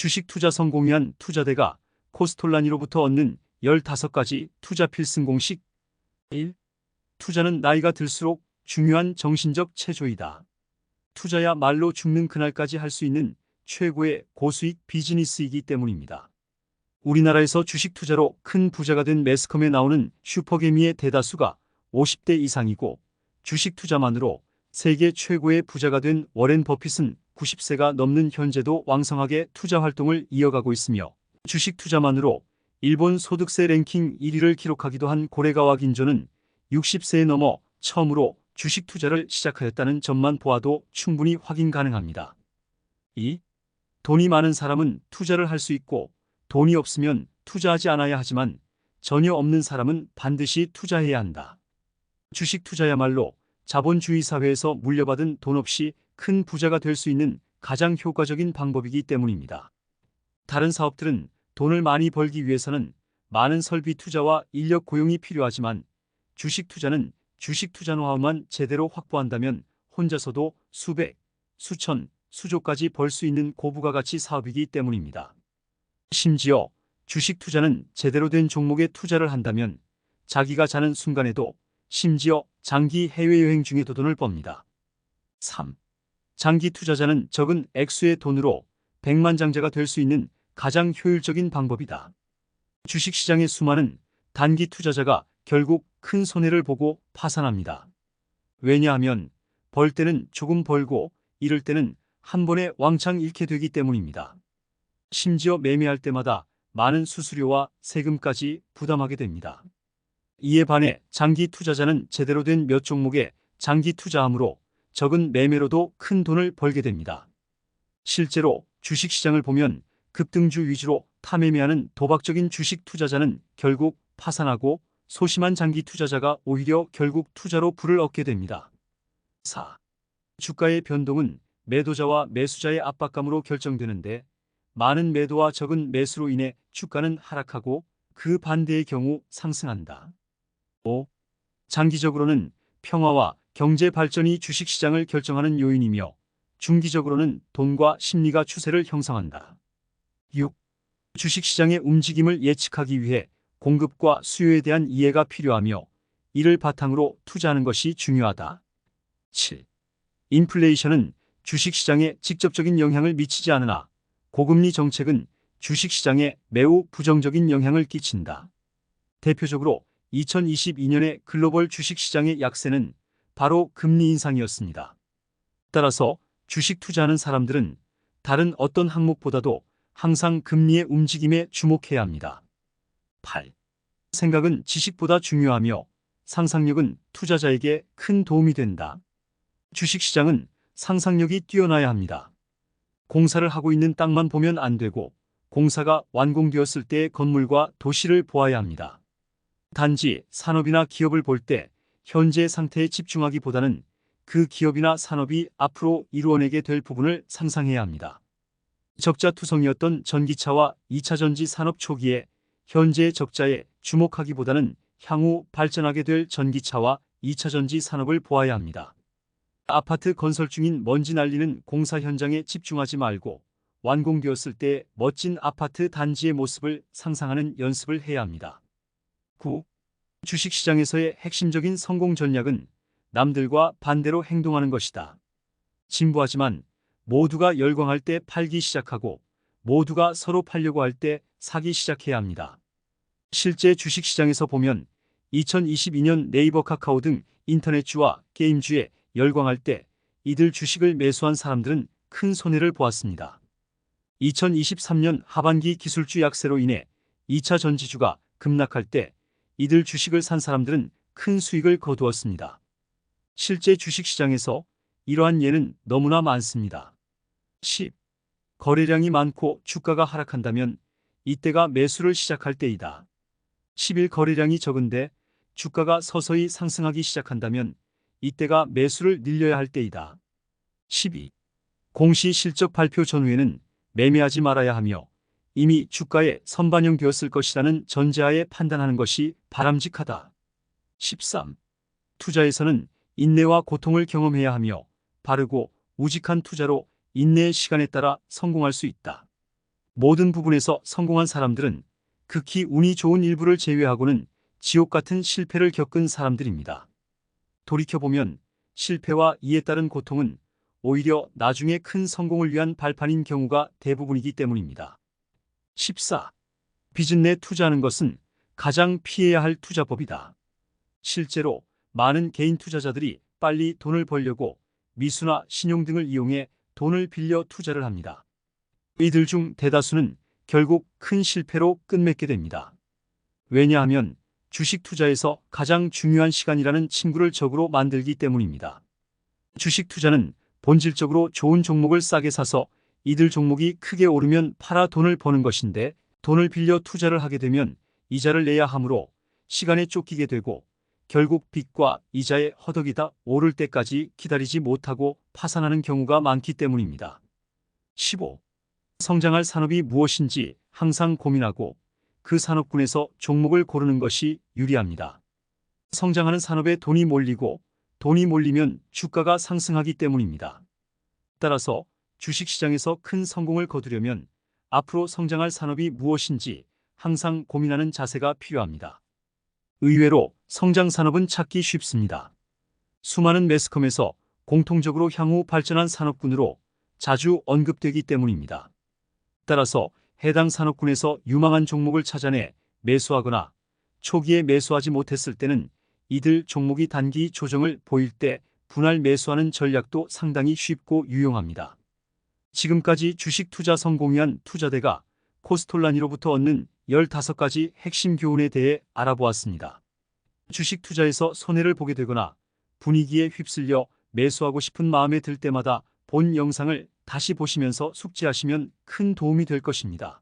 주식 투자 성공 위한 투자대가 코스톨라니로부터 얻는 15가지 투자 필승 공식. 1. 투자는 나이가 들수록 중요한 정신적 체조이다. 투자야말로 죽는 그날까지 할 수 있는 최고의 고수익 비즈니스이기 때문입니다. 우리나라에서 주식 투자로 큰 부자가 된 매스컴에 나오는 슈퍼개미의 대다수가 50대 이상이고, 주식 투자만으로 세계 최고의 부자가 된 워렌 버핏은 90세가 넘는 현재도 왕성하게 투자 활동을 이어가고 있으며, 주식 투자만으로 일본 소득세 랭킹 1위를 기록하기도 한 고레가와 긴조는 60세에 넘어 처음으로 주식 투자를 시작하였다는 점만 보아도 충분히 확인 가능합니다. 2. 돈이 많은 사람은 투자를 할 수 있고, 돈이 없으면 투자하지 않아야 하지만 전혀 없는 사람은 반드시 투자해야 한다. 주식 투자야말로 자본주의 사회에서 물려받은 돈 없이 큰 부자가 될 수 있는 가장 효과적인 방법이기 때문입니다. 다른 사업들은 돈을 많이 벌기 위해서는 많은 설비 투자와 인력 고용이 필요하지만, 주식 투자는 주식 투자 노하우만 제대로 확보한다면 혼자서도 수백, 수천, 수조까지 벌 수 있는 고부가 가치 사업이기 때문입니다. 심지어 주식 투자는 제대로 된 종목에 투자를 한다면 자기가 자는 순간에도, 심지어 장기 해외여행 중에도 돈을 멉니다. 3. 장기 투자자는 적은 액수의 돈으로 백만장자가 될 수 있는 가장 효율적인 방법이다. 주식시장의 수많은 단기 투자자가 결국 큰 손해를 보고 파산합니다. 왜냐하면 벌 때는 조금 벌고 잃을 때는 한 번에 왕창 잃게 되기 때문입니다. 심지어 매매할 때마다 많은 수수료와 세금까지 부담하게 됩니다. 이에 반해 장기 투자자는 제대로 된 몇 종목에 장기 투자함으로 적은 매매로도 큰 돈을 벌게 됩니다. 실제로 주식시장을 보면 급등주 위주로 타매매하는 도박적인 주식 투자자는 결국 파산하고, 소심한 장기 투자자가 오히려 결국 투자로 부를 얻게 됩니다. 4. 주가의 변동은 매도자와 매수자의 압박감으로 결정되는데, 많은 매도와 적은 매수로 인해 주가는 하락하고 그 반대의 경우 상승한다. 5. 장기적으로는 평화와 경제 발전이 주식시장을 결정하는 요인이며, 중기적으로는 돈과 심리가 추세를 형성한다. 6. 주식시장의 움직임을 예측하기 위해 공급과 수요에 대한 이해가 필요하며, 이를 바탕으로 투자하는 것이 중요하다. 7. 인플레이션은 주식시장에 직접적인 영향을 미치지 않으나 고금리 정책은 주식시장에 매우 부정적인 영향을 끼친다. 대표적으로 2022년의 글로벌 주식시장의 약세는 바로 금리 인상이었습니다. 따라서 주식 투자하는 사람들은 다른 어떤 항목보다도 항상 금리의 움직임에 주목해야 합니다. 8. 생각은 지식보다 중요하며 상상력은 투자자에게 큰 도움이 된다. 주식시장은 상상력이 뛰어나야 합니다. 공사를 하고 있는 땅만 보면 안 되고, 공사가 완공되었을 때의 건물과 도시를 보아야 합니다. 단지 산업이나 기업을 볼 때 현재 상태에 집중하기보다는 그 기업이나 산업이 앞으로 이루어내게 될 부분을 상상해야 합니다. 적자투성이었던 전기차와 2차 전지 산업 초기에 현재의 적자에 주목하기보다는 향후 발전하게 될 전기차와 2차 전지 산업을 보아야 합니다. 아파트 건설 중인 먼지 날리는 공사 현장에 집중하지 말고 완공되었을 때 멋진 아파트 단지의 모습을 상상하는 연습을 해야 합니다. 9. 주식시장에서의 핵심적인 성공 전략은 남들과 반대로 행동하는 것이다. 진부하지만 모두가 열광할 때 팔기 시작하고, 모두가 서로 팔려고 할 때 사기 시작해야 합니다. 실제 주식시장에서 보면 2022년 네이버, 카카오 등 인터넷주와 게임주에 열광할 때 이들 주식을 매수한 사람들은 큰 손해를 보았습니다. 2023년 하반기 기술주 약세로 인해 2차 전지주가 급락할 때 이들 주식을 산 사람들은 큰 수익을 거두었습니다. 실제 주식시장에서 이러한 예는 너무나 많습니다. 10. 거래량이 많고 주가가 하락한다면 이때가 매수를 시작할 때이다. 10일 거래량이 적은데 주가가 서서히 상승하기 시작한다면 이때가 매수를 늘려야 할 때이다. 12. 공시 실적 발표 전후에는 매매하지 말아야 하며, 이미 주가에 선반영되었을 것이라는 전제하에 판단하는 것이 바람직하다. 13. 투자에서는 인내와 고통을 경험해야 하며, 바르고 우직한 투자로 인내의 시간에 따라 성공할 수 있다. 모든 부분에서 성공한 사람들은 극히 운이 좋은 일부를 제외하고는 지옥 같은 실패를 겪은 사람들입니다. 돌이켜보면 실패와 이에 따른 고통은 오히려 나중에 큰 성공을 위한 발판인 경우가 대부분이기 때문입니다. 14. 빚은 내 투자하는 것은 가장 피해야 할 투자법이다. 실제로 많은 개인 투자자들이 빨리 돈을 벌려고 미수나 신용 등을 이용해 돈을 빌려 투자를 합니다. 이들 중 대다수는 결국 큰 실패로 끝맺게 됩니다. 왜냐하면 주식 투자에서 가장 중요한 시간이라는 친구를 적으로 만들기 때문입니다. 주식 투자는 본질적으로 좋은 종목을 싸게 사서 이들 종목이 크게 오르면 팔아 돈을 버는 것인데, 돈을 빌려 투자를 하게 되면 이자를 내야 하므로 시간에 쫓기게 되고 결국 빚과 이자의 허덕이 다 오를 때까지 기다리지 못하고 파산하는 경우가 많기 때문입니다. 15. 성장할 산업이 무엇인지 항상 고민하고 그 산업군에서 종목을 고르는 것이 유리합니다. 성장하는 산업에 돈이 몰리고 돈이 몰리면 주가가 상승하기 때문입니다. 따라서 주식시장에서 큰 성공을 거두려면 앞으로 성장할 산업이 무엇인지 항상 고민하는 자세가 필요합니다. 의외로 성장 산업은 찾기 쉽습니다. 수많은 매스컴에서 공통적으로 향후 발전한 산업군으로 자주 언급되기 때문입니다. 따라서 해당 산업군에서 유망한 종목을 찾아내 매수하거나 초기에 매수하지 못했을 때는 이들 종목이 단기 조정을 보일 때 분할 매수하는 전략도 상당히 쉽고 유용합니다. 지금까지 주식 투자 성공위한 투자대가 코스톨라니로부터 얻는 15가지 핵심 교훈에 대해 알아보았습니다. 주식 투자에서 손해를 보게 되거나 분위기에 휩쓸려 매수하고 싶은 마음에 들 때마다 본 영상을 다시 보시면서 숙지하시면 큰 도움이 될 것입니다.